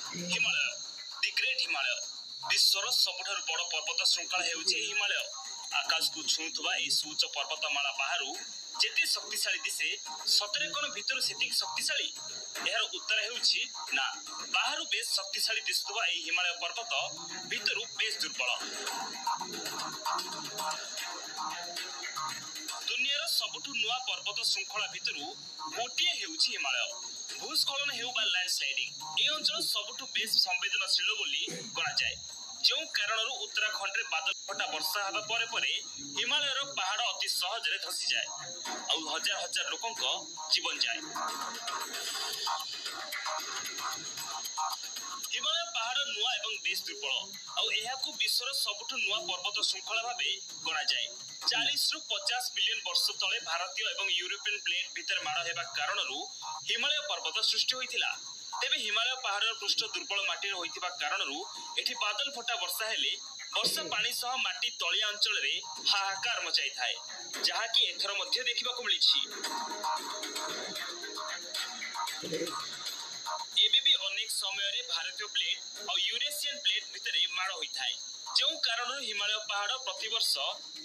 हिमालय दि great Himalaya विश्वर सबुठारु बड़ पर्वत श्रृंखला हेउछि हिमालय। आकाश को छुंथुवा ए सुउच्च पर्वतमाला बाहरु जेते शक्तिशाली दिसे सतरे कोन भितर सेतिक शक्तिशाली एहर उत्तर हेउछि ना। बाहरु बेस शक्तिशाली दिसुवा ए हिमालय पर्वत भितरु बेस दुर्बल। दुनियार सबुठु नुआ पर्वत श्रृंखला भितरु गोटिए हेउछि हिमालय। भूस्खलन हेउ बा लैंडस्लाइडिंग ए अंचल सबुठु बेस संवेदनशील बोली गणा जाय। जो कारण उत्तराखंड रे बादल फटा वर्षा हबा परे परे हिमालय रो पहाड़ अति सहज रे धसी जाय और हजार हजार लोकन को जीवन जाय। हिमालय पहाड़ नुआ एवं बेस दुर्बल और एहा को विश्वर सबुठु नुआ पर्वत श्रृंखला भाबे गणा जाय। 40 रु 50 मिलियन वर्ष तले भारतीय एवं यूरोपियन प्लेट भीतर माड़ हेबा कारणरू हिमालय पर्वत सृष्टि होइतिला। तेबे हिमालय पहाड़ पृष्ठ दुर्बल माटी होइतिबा कारणरू एठी बादल फटा वर्षा हेले वर्षा पानी सह माटी तलिया अंचल रे हाहाकार मचाई थाए, जहा कि एथर मध्य देखिबा को मिलिछि। एबे भी अनेक समय रे भारतीय प्लेट और यूरेशियन प्लेट भितरे माड़ होई थाए, जो कारण हिमालय पहाड़ प्रतिवर्ष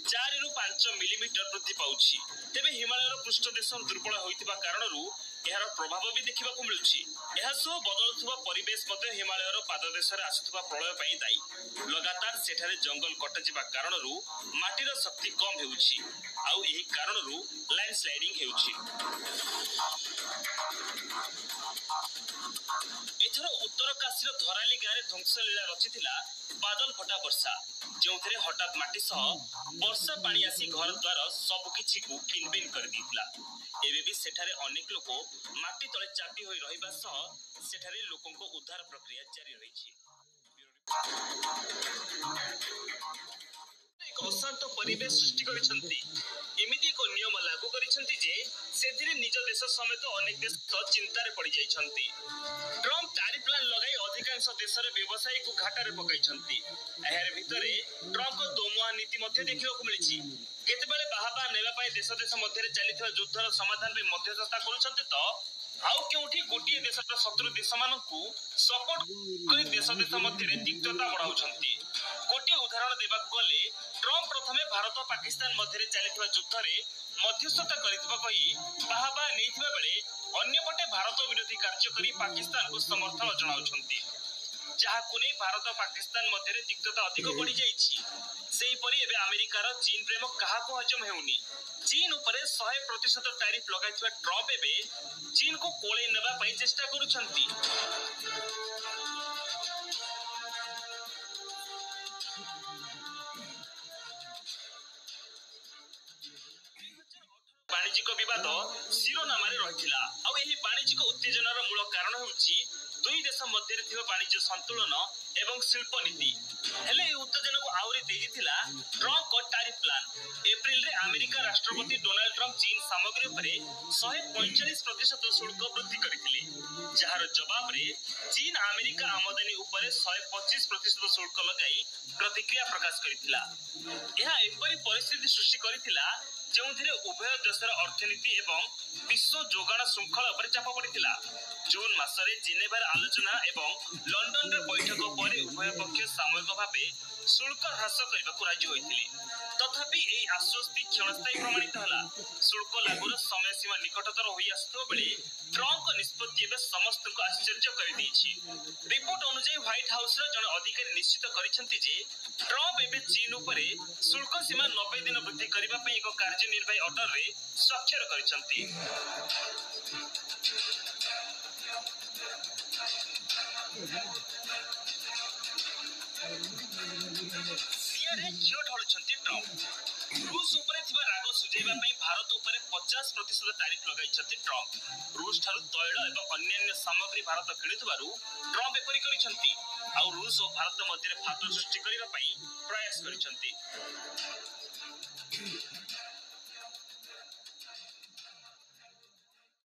4 रु 5 मिलीमीटर वृद्धि पाउछि। तेबे हिमालय पृष्ठदेश दुर्बल होइतिबा कारणरू एहार प्रभाव भी देखिबा को मिलुछि। एहा सो बदलुथुबा परिवेश मते हिमालयर पाददेश रे आसुथुबा प्रलय पई दायी। लगातार सेठारे जंगल कटजिबा कारणरू माटीर शक्ति कम हेउछि आउ एही कारणरू लैंडस्लाइडिंग हेउछि। एथरो उत्तर काशीर धराली गारे ध्वंसलीला रचिथिला बादल फटा वर्षा, जोथरे हठात माटी सह वर्षा पानी आसी घर द्वार सब किछि को किनबिन कर दिथिला। एबे भी सेठारे अनेक लोक माटी तले चापी होई रहिबा सह सेठारे लोकन को उद्धार प्रक्रिया जारी रहिछि। एक अशांत परिवेश सृष्टि करिसंती एमिति एक नियम लागू करिसंती जे सेथिरे निज देश समेत अनेक देश चिंतारे पड़ी जाइछंती। ट्रम्प टैरिफ प्लान लगाई अधिकांश देश रे व्यवसायी को घाटारे पकाइछंती। एहर भितरे ट्रम्प को दोमुहा नीति मध्ये देखिबा को मिलिछि। केतेबेले बाहाबा नेबा पई देश देश मध्ये चलिथिबा युद्धर समाधान पे मध्यस्थता करूछंती तो आउ केउठी गोटिए देशर शत्रु देश मानकू सपोर्ट करी देश देश मध्ये तिक्तता बढ़ाउछंती। गोटिए उदाहरण देबाक गले ट्रम्प प्रथमे भारत पाकिस्तान मध्ये चलिथिबा युद्धरे मध्यस्थता करिथिबा कहि बाहाबा नेथिबा बेले अन्यपटे भारत विरोधी कार्य करी पाकिस्तान को समर्थन जणाउछंती, जहाकु नै भारत पाकिस्तान मध्ये तिक्तता अधिक बढ़ी जाइछि। सेही परि एबे अमेरिकार चीन प्रेम काहाको हजम हेउनी। चीन उपरे 100% टैरिफ लगाइथिबा ट्रम्प एबे चीन को कोळे नेबा पई चेष्टा करूछंती। वाणिज्यिक विवाद शिरोनामारे रहिथिला आ एही वाणिज्यिक उत्तेजनार मूल कारण हेउछि दुई देश मध्य थिबा वाणिज्य संतुलन एवं शिल्प नीति। हेले ए उत्तेजना को आउरी तेजिथिला ट्रम्प को टैरिफ प्लान। एप्रिल रे अमेरिका राष्ट्रपति डोनाल्ड ट्रम्प चीन सामग्री उपरे 145% शुल्क वृद्धि करथिले, जहार जवाब रे चीन अमेरिका आमदानी उपरे 125% शुल्क लगाई प्रतिक्रिया प्रकाश करथिला। एहा एपरि परिस्थिति सृष्टि करथिला जोंथिरे उभय देशर अर्थनीति एवं विश्व जोगाण श्रृंखला पर चाप पड़िथिला। जून मासरे जिनेभार आलोचना एवं लंडन रे बैठक पर उभय पक्ष सामूहिक भावे शुल्क ह्रास करने राजी होइथिले। तथापि एही आश्वस्ति क्षणस्थायी प्रमाणित होला। शुल्क लागुर समय सीमा निकटतर होई आसतो बेले ट्रम्प निष्पत्ति एबे समस्त को आश्चर्य कर दैछि। रिपोर्ट अनुसार व्हाइट हाउस रे जन अधिकारी निश्चित करिसंती जे ट्रम्प एबे चीन उपरे शुल्क सीमा 90 दिन वृद्धि करबा पई एक कार्यनिर्वाही ऑर्डर रे स्वाक्षर करिसंती। सियारे क्यों ढळुछंती ट्रम्प। रूस उपरे थिबा राग सुझेबा पई भारत उपरे 50% टैरिफ लगाइछंती ट्रम्प। रूस ठारू तैल एवं अन्य सामग्री भारत किणुथबारु ट्रम्प एपरि करिसंती आ रूस और भारत मध्य फाटल सृष्टि करबा पई प्रयास करिसंती।